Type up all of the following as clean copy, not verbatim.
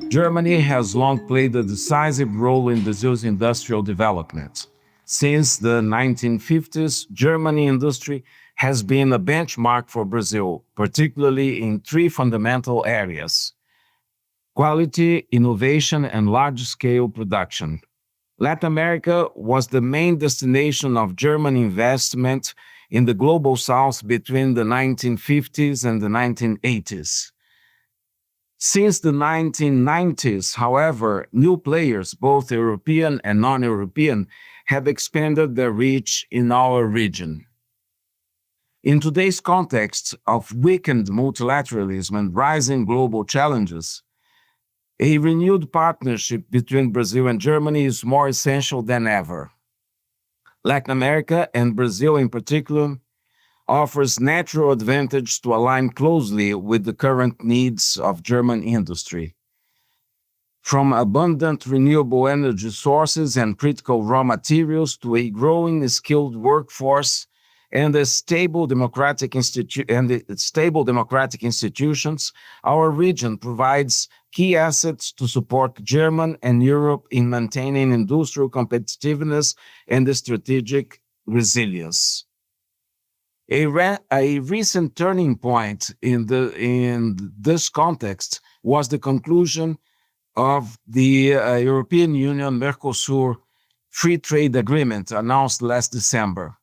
Germany has long played a decisive role in Brazil's industrial development. Since the 1950s, German industry has been a benchmark for Brazil, particularly in three fundamental areas: quality, innovation, and large-scale production. Latin America was the main destination of German investment in the global south between the 1950s and the 1980s. Since the 1990s, however, new players, both European and non-European, have expanded their reach in our region. In today's context of weakened multilateralism and rising global challenges, a renewed partnership between Brazil and Germany is more essential than ever. Latin America, and Brazil in particular, offers natural advantage to align closely with the current needs of German industry. From abundant renewable energy sources and critical raw materials to a growing skilled workforce and stable democratic institutions, our region provides key assets to support Germany and Europe in maintaining industrial competitiveness and strategic resilience. A recent turning point in this context was the conclusion of the European Union-Mercosur Free Trade Agreement announced last December.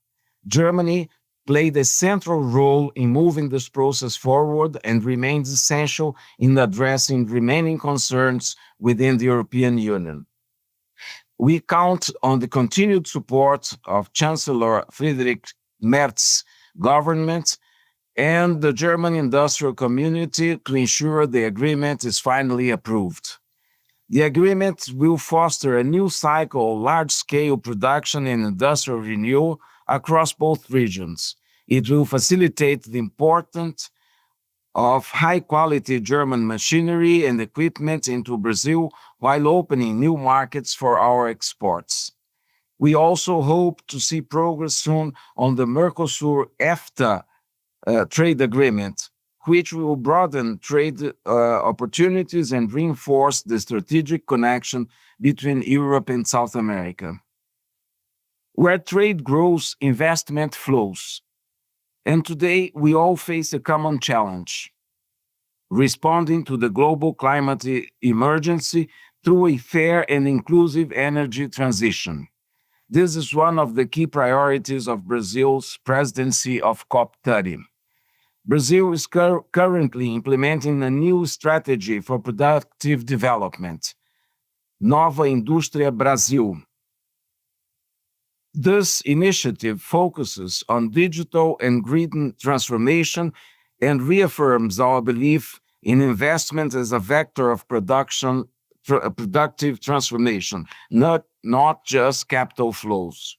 Germany played a central role in moving this process forward and remains essential in addressing remaining concerns within the European Union. We count on the continued support of Chancellor Friedrich Merz's government and the German industrial community to ensure the agreement is finally approved. The agreement will foster a new cycle of large-scale production and industrial renewal across both regions. It will facilitate the import of high-quality German machinery and equipment into Brazil while opening new markets for our exports. We also hope to see progress soon on the Mercosur-EFTA trade agreement, which will broaden trade opportunities and reinforce the strategic connection between Europe and South America. Where trade grows, investment flows. And today, we all face a common challenge: responding to the global climate emergency through a fair and inclusive energy transition. This is one of the key priorities of Brazil's presidency of COP30. Brazil is currently implementing a new strategy for productive development, Nova Indústria Brasil. This initiative focuses on digital and green transformation and reaffirms our belief in investment as a vector of productive transformation, not just capital flows.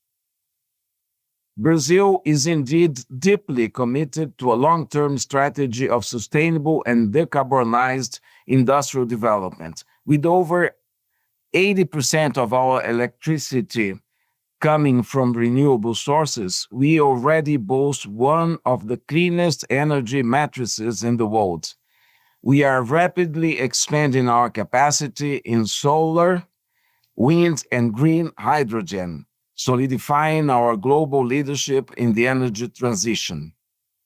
Brazil is indeed deeply committed to a long-term strategy of sustainable and decarbonized industrial development. With over 80% of our electricity coming from renewable sources, we already boast one of the cleanest energy matrices in the world. We are rapidly expanding our capacity in solar, wind, and green hydrogen, solidifying our global leadership in the energy transition.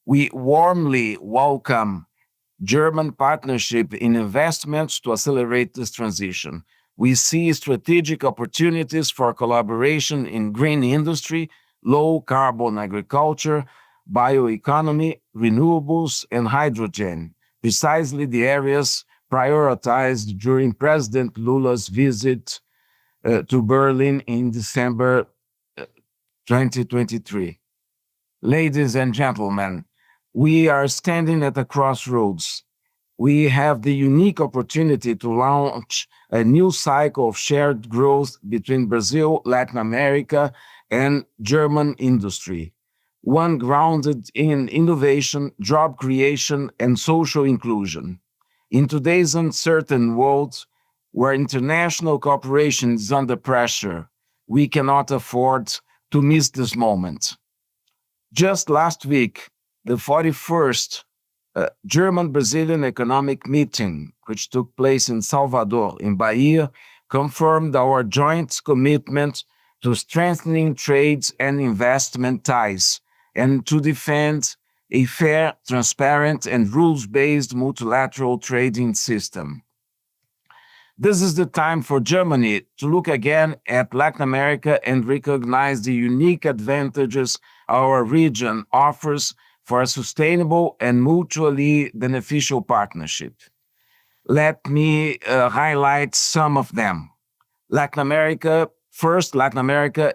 We warmly welcome German partnership in investments to accelerate this transition. We see strategic opportunities for collaboration in green industry, low-carbon agriculture, bioeconomy, renewables, and hydrogen, precisely the areas prioritized during President Lula's visit to Berlin in December 2023. Ladies and gentlemen, we are standing at a crossroads. We have the unique opportunity to launch a new cycle of shared growth between Brazil, Latin America, and German industry, one grounded in innovation, job creation, and social inclusion. In today's uncertain world, where international cooperation is under pressure, we cannot afford to miss this moment. Just last week, the 41st German-Brazilian economic meeting, which took place in Salvador, in Bahia, confirmed our joint commitment to strengthening trades and investment ties and to defend a fair, transparent, and rules-based multilateral trading system. This is the time for Germany to look again at Latin America and recognize the unique advantages our region offers for a sustainable and mutually beneficial partnership. Let me highlight some of them. Latin America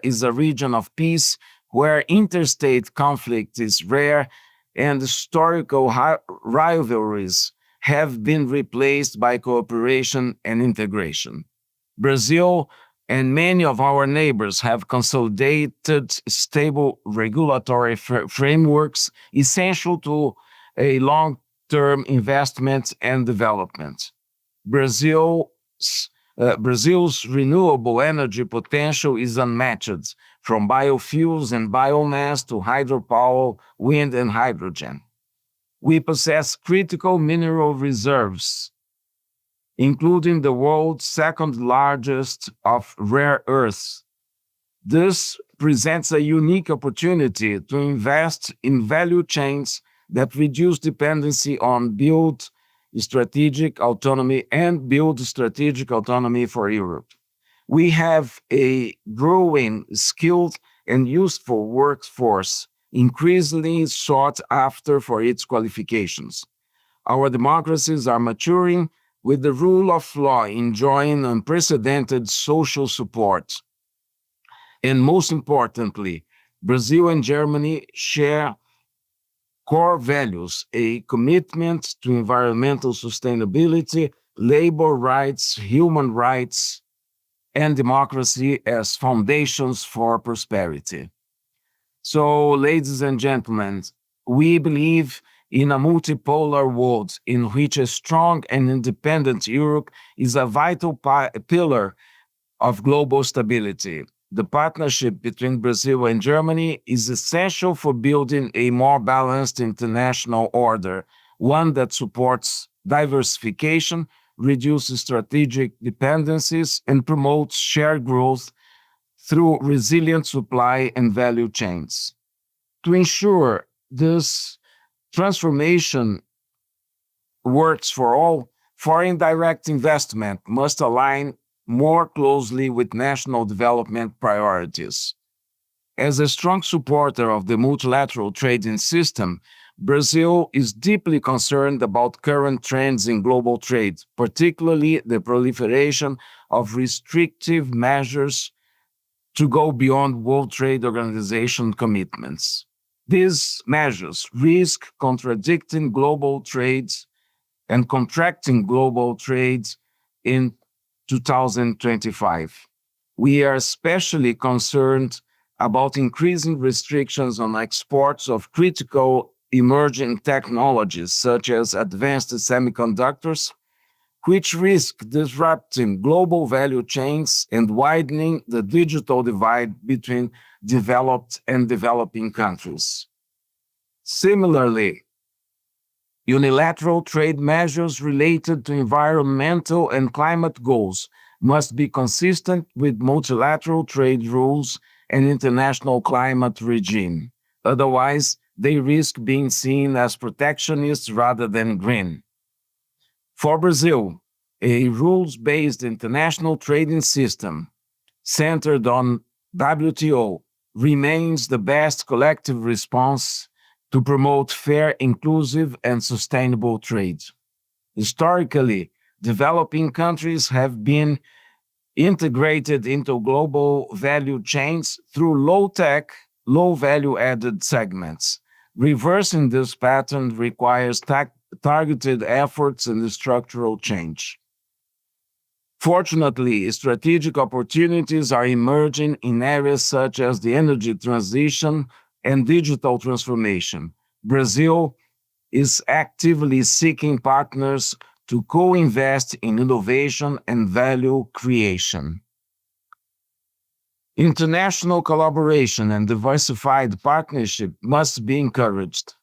is a region of peace where interstate conflict is rare and historical rivalries have been replaced by cooperation and integration. Brazil and many of our neighbors have consolidated stable regulatory frameworks essential to a long-term investment and development. Brazil's, Brazil's renewable energy potential is unmatched, from biofuels and biomass to hydropower, wind, and hydrogen. We possess critical mineral reserves, including the world's second largest of rare earths. This presents a unique opportunity to invest in value chains that reduce dependency on build strategic autonomy for Europe. We have a growing, skilled, and useful workforce, increasingly sought after for its qualifications. Our democracies are maturing, with the rule of law enjoying unprecedented social support. And most importantly, Brazil and Germany share core values, a commitment to environmental sustainability, labor rights, human rights, and democracy as foundations for prosperity. So, ladies and gentlemen, we believe in a multipolar world in which a strong and independent Europe is a vital pillar of global stability. The partnership between Brazil and Germany is essential for building a more balanced international order, one that supports diversification, reduces strategic dependencies, and promotes shared growth through resilient supply and value chains. To ensure this transformation works for all, foreign direct investment must align more closely with national development priorities. As a strong supporter of the multilateral trading system, Brazil is deeply concerned about current trends in global trade, particularly the proliferation of restrictive measures to go beyond World Trade Organization commitments. These measures risk contradicting global trades and contracting global trades in 2025. We are especially concerned about increasing restrictions on exports of critical emerging technologies such as advanced semiconductors, which risk disrupting global value chains and widening the digital divide between developed and developing countries. Similarly, unilateral trade measures related to environmental and climate goals must be consistent with multilateral trade rules and international climate regime. Otherwise, they risk being seen as protectionist rather than green. For Brazil, a rules-based international trading system centered on WTO remains the best collective response to promote fair, inclusive, and sustainable trade. Historically, developing countries have been integrated into global value chains through low-tech, low-value-added segments. Reversing this pattern requires targeted efforts and structural change. Fortunately, strategic opportunities are emerging in areas such as the energy transition and digital transformation. Brazil is actively seeking partners to co-invest in innovation and value creation. International collaboration and diversified partnership must be encouraged.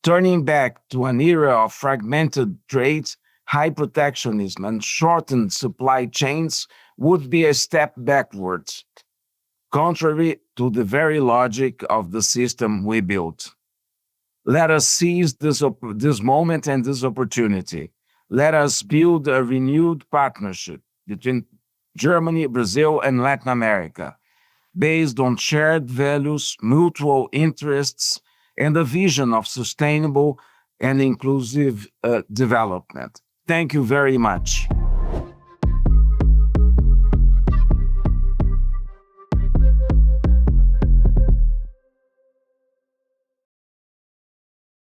Turning back to an era of fragmented trade, high protectionism, and shortened supply chains would be a step backwards, contrary to the very logic of the system we built. Let us seize this moment and this opportunity. Let us build a renewed partnership between Germany, Brazil, and Latin America, based on shared values, mutual interests, and a vision of sustainable and inclusive development. Thank you very much.